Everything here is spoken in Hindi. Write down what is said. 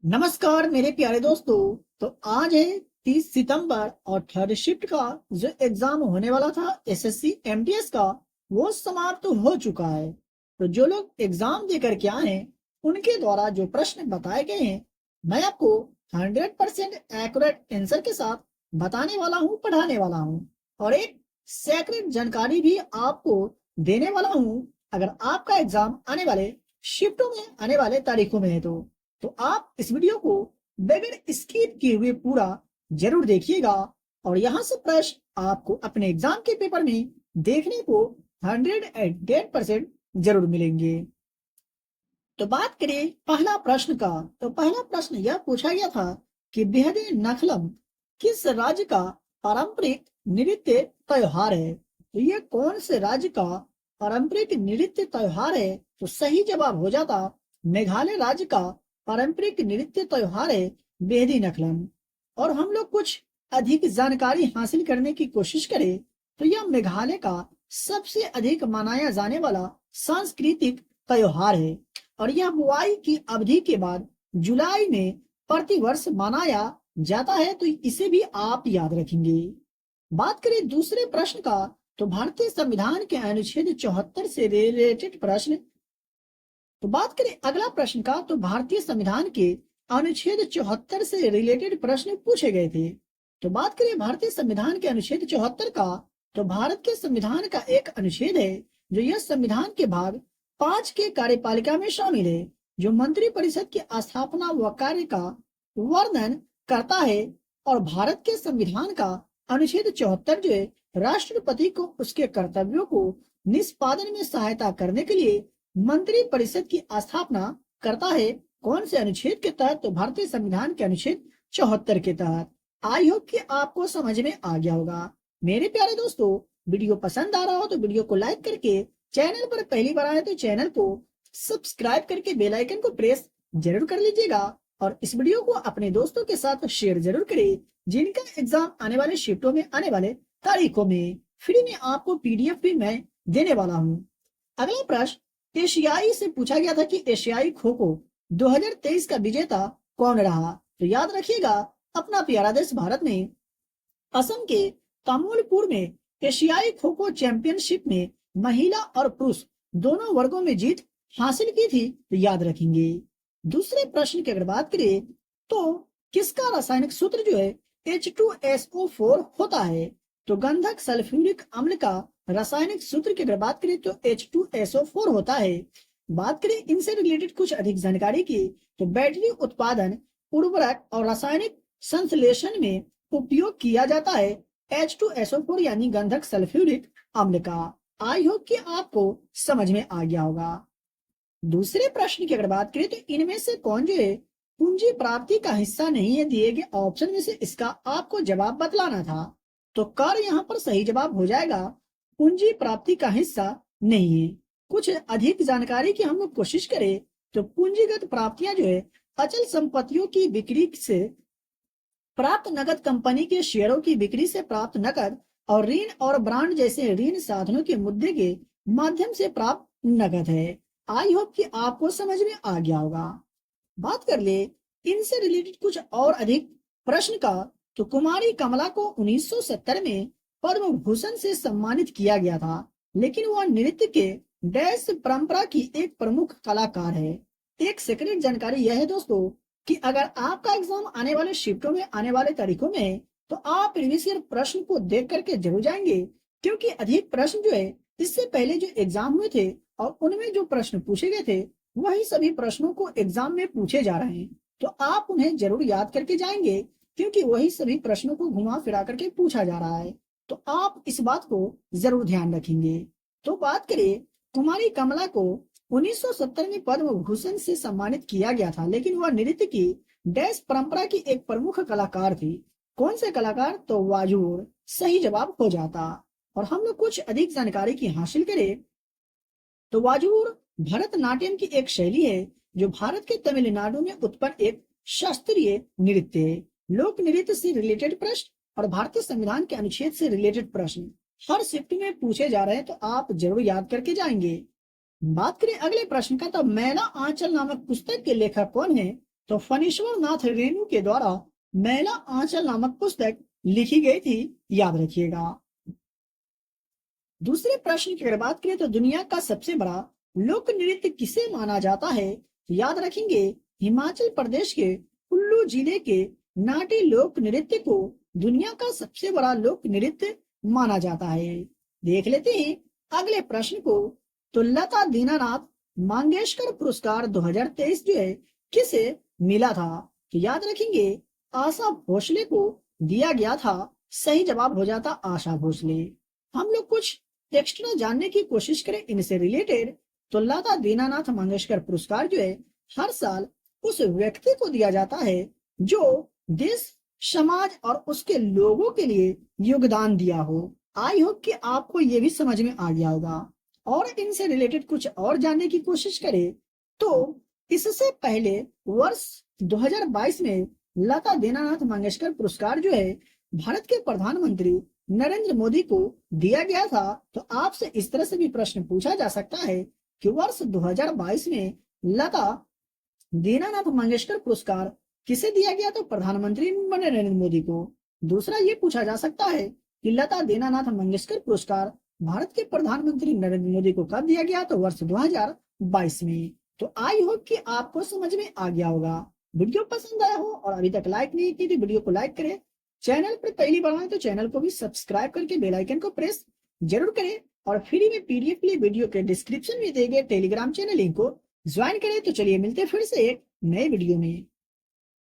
नमस्कार मेरे प्यारे दोस्तों। तो आज है 30 सितंबर और थर्ड शिफ्ट का जो एग्जाम होने वाला था एसएससी एमटीएस का, वो समाप्त तो हो चुका है। तो जो लोग एग्जाम देकर के आए हैं उनके द्वारा जो प्रश्न बताए गए हैं, मैं आपको 100% एक्यूरेट आंसर के साथ बताने वाला हूँ, पढ़ाने वाला हूँ और एक सेक्रेट जानकारी भी आपको देने वाला हूँ। अगर आपका एग्जाम आने वाले शिफ्टों में, आने वाले तारीखों में है तो आप इस वीडियो को बगैर स्किप किए हुए पूरा जरूर देखिएगा और यहाँ से प्रश्न आपको अपने एग्जाम के पेपर में देखने को 108% जरूर मिलेंगे। तो बात करें पहला प्रश्न का, तो पहला प्रश्न यह पूछा गया था कि बेहद नखलम किस राज्य का पारंपरिक नृत्य त्योहार है। तो ये कौन से राज्य का पारंपरिक नृत्य त्योहार है? तो सही जवाब हो जाता मेघालय राज्य का पारंपरिक नृत्य त्योहार है बेहदी नखलम। और हम लोग कुछ अधिक जानकारी हासिल करने की कोशिश करें तो यह मेघालय का सबसे अधिक मनाया जाने वाला सांस्कृतिक त्योहार है और यह बुआई की अवधि के बाद जुलाई में प्रतिवर्ष मनाया जाता है। तो इसे भी आप याद रखेंगे। बात करें दूसरे प्रश्न का, तो भारतीय संविधान के अनुच्छेद 74 से रिलेटेड प्रश्न। तो बात करें अगला प्रश्न का, तो भारतीय संविधान के अनुच्छेद 74 से रिलेटेड प्रश्न पूछे गए थे। तो बात करें भारतीय संविधान के अनुच्छेद 74 का, तो भारत के संविधान का एक अनुच्छेद है जो यह संविधान के भाग 5 के कार्यपालिका में शामिल है, जो मंत्री परिषद की स्थापना व कार्य का वर्णन करता है। और भारत के संविधान का अनुच्छेद 74 जो है राष्ट्रपति को उसके कर्तव्यों को निष्पादन में सहायता करने के लिए मंत्री परिषद की स्थापना करता है। कौन से अनुच्छेद के तहत? तो भारतीय संविधान के अनुच्छेद 74 के तहत। आई होप कि आपको समझ में आ गया होगा। मेरे प्यारे दोस्तों, वीडियो पसंद आ रहा हो तो वीडियो को लाइक करके, चैनल पर पहली बार आए तो चैनल को सब्सक्राइब करके बेल आइकन को प्रेस जरूर कर लीजिएगा और इस वीडियो को अपने दोस्तों के साथ शेयर जरूर करें जिनका एग्जाम आने वाले शिफ्टों में, आने वाले तारीखों में फ्री में आपको पीडीएफ भी मैं देने वाला हूँ। अगला प्रश्न एशियाई से पूछा गया था कि एशियाई खो खो 2023 का विजेता कौन रहा। तो याद रखिएगा, अपना प्यारा देश भारत ने असम के तामुलपुर में एशियाई खो खो चैंपियनशिप में महिला और पुरुष दोनों वर्गों में जीत हासिल की थी। तो याद रखेंगे। दूसरे प्रश्न की अगर बात करें तो किसका रासायनिक सूत्र जो है H2SO4 होता है। तो गंधक सल्फ्यूरिक अम्ल का रासायनिक सूत्र की अगर बात करें तो H2SO4 होता है। बात करें इनसे रिलेटेड कुछ अधिक जानकारी की, तो बैटरी उत्पादन, उर्वरक और रासायनिक संश्लेषण में उपयोग किया जाता है H2SO4 यानी गंधक सल्फ्यूरिक अम्ल का। आई होप कि आपको समझ में आ गया होगा। दूसरे प्रश्न की अगर बात करें तो इनमें से कौन जो है पूंजी प्राप्ति का हिस्सा नहीं है, दिए गए ऑप्शन में से इसका आपको जवाब बतलाना था। तो कर यहाँ पर सही जवाब हो जाएगा, पूंजी प्राप्ति का हिस्सा नहीं है। कुछ अधिक जानकारी की हम लोग कोशिश करें तो पूंजीगत प्राप्तियां जो है अचल संपत्तियों की बिक्री से प्राप्त नकद, कंपनी के शेयरों की बिक्री से प्राप्त नकद और ऋण और ब्रांड जैसे ऋण साधनों के मुद्दे के माध्यम से प्राप्त नकद है। आई होप कि आपको समझ में आ गया होगा। बात कर ले इनसे रिलेटेड कुछ और अधिक प्रश्न का, तो कुमारी कमला को 1970 में पद्म भूषण से सम्मानित किया गया था, लेकिन वह नृत्य के डैश परंपरा की एक प्रमुख कलाकार है। एक सेक्रेट जानकारी यह है दोस्तों कि अगर आपका एग्जाम आने वाले शिफ्टों में, आने वाले तारीखों में है तो आप प्रीवियस ईयर प्रश्न को देख करके जरूर जाएंगे, क्योंकि अधिक प्रश्न जो है इससे पहले जो एग्जाम हुए थे और उनमें जो प्रश्न पूछे गए थे वही सभी प्रश्नों को एग्जाम में पूछे जा रहे हैं। तो आप उन्हें जरूर याद करके जाएंगे, क्योंकि वही सभी प्रश्नों को घुमा फिरा करके पूछा जा रहा है। तो आप इस बात को जरूर ध्यान रखेंगे। तो बात करें कुमारी कमला को 1970 में पद्म भूषण से सम्मानित किया गया था, लेकिन वह नृत्य की डैश परंपरा की एक प्रमुख कलाकार थी। कौन से कलाकार? तो वाजूर सही जवाब हो जाता। और हम लोग कुछ अधिक जानकारी की हासिल करें तो वाजूर भरतनाट्यम की एक शैली है जो भारत के तमिलनाडु में उत्पन्न एक शास्त्रीय नृत्य है। लोक नृत्य से रिलेटेड प्रश्न और भारतीय संविधान के अनुच्छेद से रिलेटेड प्रश्न हर शिफ्ट में पूछे जा रहे हैं, तो आप जरूर याद करके जाएंगे। बात करें अगले प्रश्न का, तो मैला आंचल नामक पुस्तक के लेखक कौन है। तो फणीश्वर नाथ रेणु के द्वारा मैला आंचल नामक पुस्तक लिखी गई थी, याद रखिएगा। दूसरे प्रश्न की अगर बात करें तो दुनिया का सबसे बड़ा लोक नृत्य किसे माना जाता है? याद रखेंगे हिमाचल प्रदेश के कुल्लू जिले के नाटी लोक नृत्य को दुनिया का सबसे बड़ा लोक नृत्य माना जाता है। देख लेते हैं अगले प्रश्न को। तो लता दीनानाथ मंगेशकर पुरस्कार 2023 जो है किसे मिला था? तो याद रखेंगे आशा भोसले को दिया गया था। सही जवाब हो जाता आशा भोसले। हम लोग कुछ एक्स्ट्रा जानने की कोशिश करें इनसे रिलेटेड, तो लता दीनानाथ मंगेशकर पुरस्कार जो है हर साल उस व्यक्ति को दिया जाता है जो देश, समाज और उसके लोगों के लिए योगदान दिया हो। आई होप कि आपको ये भी समझ में आ गया होगा। और इनसे रिलेटेड कुछ और जानने की कोशिश करें तो इससे पहले वर्ष 2022 में लता दीनानाथ मंगेशकर पुरस्कार जो है भारत के प्रधानमंत्री नरेंद्र मोदी को दिया गया था। तो आपसे इस तरह से भी प्रश्न पूछा जा सकता है कि वर्ष 2022 में लता दीनानाथ मंगेशकर पुरस्कार किसे दिया गया? तो प्रधानमंत्री नरेंद्र मोदी को। दूसरा ये पूछा जा सकता है कि लता दीनानाथ मंगेशकर पुरस्कार भारत के प्रधानमंत्री नरेंद्र मोदी को कब दिया गया? तो वर्ष 2022 में। तो आई होप कि आपको समझ में आ गया होगा। वीडियो पसंद आया हो और अभी तक लाइक नहीं की तो वीडियो को लाइक करें। चैनल पर पहली बार आए तो चैनल को भी सब्सक्राइब करके बेल आइकन को प्रेस जरूर करें और फ्री में पीडीएफ के लिए वीडियो के डिस्क्रिप्शन में दिए गए टेलीग्राम चैनल लिंक को ज्वाइन करें। तो चलिए मिलते हैं फिर से एक नए वीडियो में।